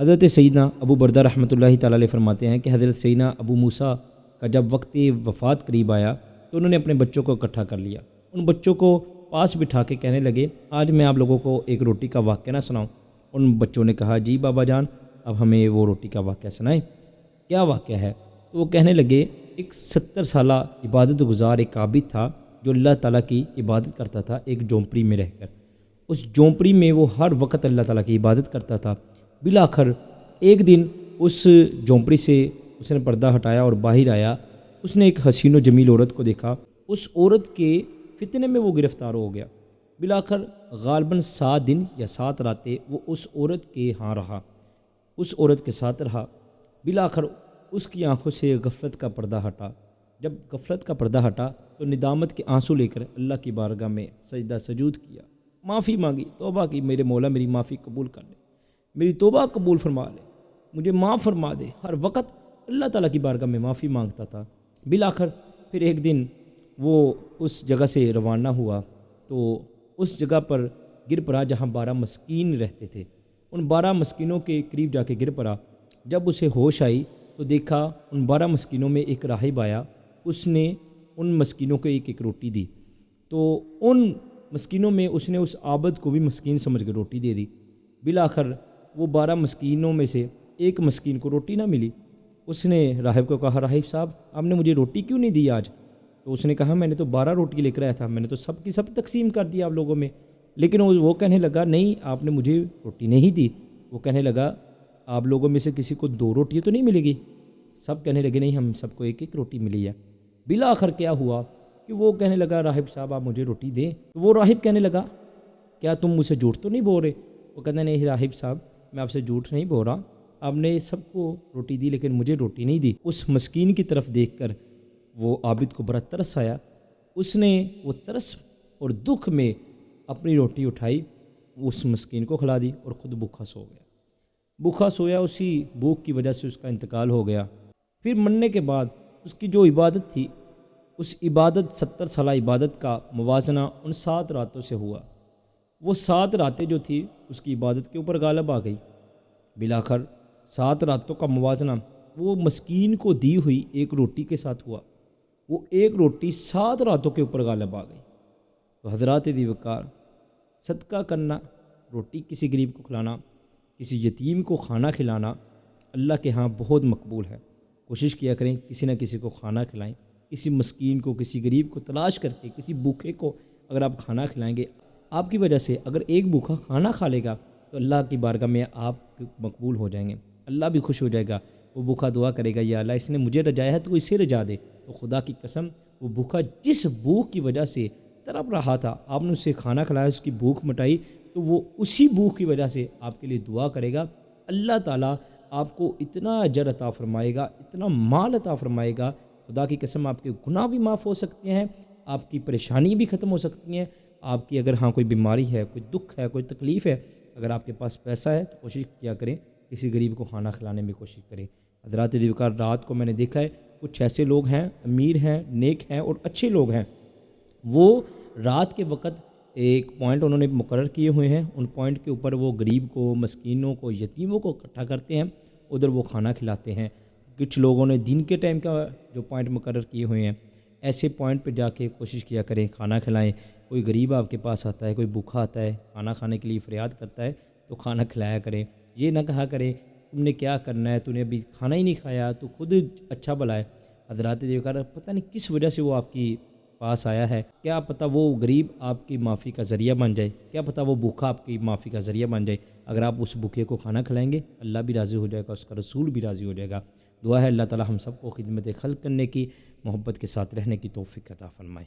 حضرت سیدنا ابو بردہ رحمۃ اللہ تعالیٰ علیہ فرماتے ہیں کہ حضرت سیدنا ابو موسیٰ کا جب وقت وفات قریب آیا تو انہوں نے اپنے بچوں کو اکٹھا کر لیا. ان بچوں کو پاس بٹھا کے کہنے لگے آج میں آپ لوگوں کو ایک روٹی کا واقعہ نہ سناؤں. ان بچوں نے کہا جی بابا جان اب ہمیں وہ روٹی کا واقعہ سنائیں. کیا واقعہ ہے؟ تو وہ کہنے لگے ایک 70 سالہ عبادت گزار ایک عابد تھا جو اللہ تعالیٰ کی عبادت کرتا تھا ایک جھونپڑی میں رہ کر. اس جھونپڑی میں وہ ہر وقت اللہ تعالیٰ کی عبادت کرتا تھا. بالآخر ایک دن اس جھونپڑی سے اس نے پردہ ہٹایا اور باہر آیا. اس نے ایک حسین و جمیل عورت کو دیکھا. اس عورت کے فتنے میں وہ گرفتار ہو گیا. بالآخر غالباً 7 دن یا 7 راتیں وہ اس عورت کے ہاں رہا، اس عورت کے ساتھ رہا. بالآخر اس کی آنکھوں سے غفلت کا پردہ ہٹا. جب غفلت کا پردہ ہٹا تو ندامت کے آنسو لے کر اللہ کی بارگاہ میں سجدہ سجود کیا، معافی مانگی، توبہ کی میرے مولا میری معافی قبول کر لے، میری توبہ قبول فرما لے، مجھے معاف فرما دے. ہر وقت اللہ تعالیٰ کی بارگاہ میں معافی مانگتا تھا. بالآخر پھر ایک دن وہ اس جگہ سے روانہ ہوا تو اس جگہ پر گر پڑا جہاں 12 مسکین رہتے تھے. ان 12 مسکینوں کے قریب جا کے گر پڑا. جب اسے ہوش آئی تو دیکھا ان 12 مسکینوں میں ایک راہب آیا. اس نے ان مسکینوں کو ایک ایک روٹی دی. تو ان مسکینوں میں اس نے اس عابد کو بھی مسکین سمجھ کر روٹی دے دی. بالآخر وہ 12 مسکینوں میں سے ایک مسکین کو روٹی نہ ملی. اس نے راہب کو کہا راہب صاحب آپ نے مجھے روٹی کیوں نہیں دی آج؟ تو اس نے کہا میں نے تو 12 روٹی لے کر آیا تھا، میں نے تو سب کی سب تقسیم کر دی آپ لوگوں میں. لیکن وہ کہنے لگا نہیں آپ نے مجھے روٹی نہیں دی. وہ کہنے لگا آپ لوگوں میں سے کسی کو 2 روٹی تو نہیں ملے گی؟ سب کہنے لگے نہیں ہم سب کو ایک ایک روٹی ملی ہے. بالآخر کیا ہوا کہ وہ کہنے لگا راہب صاحب آپ مجھے روٹی دیں. تو وہ راہب کہنے لگا کیا تم مجھ سے جھوٹ تو نہیں بول رہے؟ وہ کہتے نہیں راہب صاحب میں آپ سے جھوٹ نہیں بول رہا، آپ نے سب کو روٹی دی لیکن مجھے روٹی نہیں دی. اس مسکین کی طرف دیکھ کر وہ عابد کو بڑا ترس آیا. اس نے وہ ترس اور دکھ میں اپنی روٹی اٹھائی، اس مسکین کو کھلا دی اور خود بھوکا سو گیا. بھوکا سویا، اسی بھوک کی وجہ سے اس کا انتقال ہو گیا. پھر مرنے کے بعد اس کی جو عبادت تھی اس عبادت 70 سالہ عبادت کا موازنہ ان 7 راتوں سے ہوا. وہ 7 راتیں جو تھی اس کی عبادت کے اوپر غالب آ گئی. بالآخر 7 راتوں کا موازنہ وہ مسکین کو دی ہوئی ایک روٹی کے ساتھ ہوا. وہ ایک روٹی 7 راتوں کے اوپر غالب آ گئی. تو حضرات دی وقار صدقہ کرنا، روٹی کسی غریب کو کھلانا، کسی یتیم کو کھانا کھلانا اللہ کے ہاں بہت مقبول ہے. کوشش کیا کریں کسی نہ کسی کو کھانا کھلائیں. کسی مسکین کو، کسی غریب کو تلاش کر کے کسی بھوکے کو اگر آپ کھانا کھلائیں گے، آپ کی وجہ سے اگر ایک بھوکا کھانا کھا لے گا تو اللہ کی بارگاہ میں آپ مقبول ہو جائیں گے. اللہ بھی خوش ہو جائے گا. وہ بھوکا دعا کرے گا یا اللہ اس نے مجھے رجایا ہے تو اسے رجا دے. تو خدا کی قسم وہ بھوکا جس بھوک کی وجہ سے تڑپ رہا تھا آپ نے اسے کھانا کھلایا، اس کی بھوک مٹائی، تو وہ اسی بھوک کی وجہ سے آپ کے لیے دعا کرے گا. اللہ تعالیٰ آپ کو اتنا اجر عطا فرمائے گا، اتنا مال عطا فرمائے گا. خدا کی قسم آپ کے گناہ بھی معاف ہو سکتے ہیں، آپ کی پریشانی بھی ختم ہو سکتی ہیں. آپ کی اگر کوئی بیماری ہے، کوئی دکھ ہے، کوئی تکلیف ہے، اگر آپ کے پاس پیسہ ہے تو کوشش کیا کریں کسی غریب کو کھانا کھلانے میں کوشش کریں. حضرات دیوکار رات کو میں نے دیکھا ہے کچھ ایسے لوگ ہیں، امیر ہیں، نیک ہیں اور اچھے لوگ ہیں، وہ رات کے وقت ایک پوائنٹ انہوں نے مقرر کیے ہوئے ہیں. ان پوائنٹ کے اوپر وہ غریب کو، مسکینوں کو، یتیموں کو اکٹھا کرتے ہیں، ادھر وہ کھانا کھلاتے ہیں. کچھ لوگوں نے دن کے ٹائم کا جو پوائنٹ مقرر کیے ہوئے ہیں، ایسے پوائنٹ پہ جا کے کوشش کیا کریں کھانا کھلائیں. کوئی غریب آپ کے پاس آتا ہے، کوئی بھوکا آتا ہے، کھانا کھانے کے لیے فریاد کرتا ہے تو کھانا کھلایا کریں. یہ نہ کہا کریں تم نے کیا کرنا ہے، تو نے ابھی کھانا ہی نہیں کھایا، تو خود اچھا بھلا ہے. حضرات دیوکار پتہ نہیں کس وجہ سے وہ آپ کی پاس آیا ہے، کیا پتہ وہ غریب آپ کی معافی کا ذریعہ بن جائے، کیا پتہ وہ بھوکا آپ کی معافی کا ذریعہ بن جائے. اگر آپ اس بھوکے کو کھانا کھلائیں گے اللہ بھی راضی ہو جائے گا، اس کا رسول بھی راضی ہو جائے گا. دعا ہے اللہ تعالی ہم سب کو خدمت خلق کرنے کی، محبت کے ساتھ رہنے کی توفیق عطا فرمائے.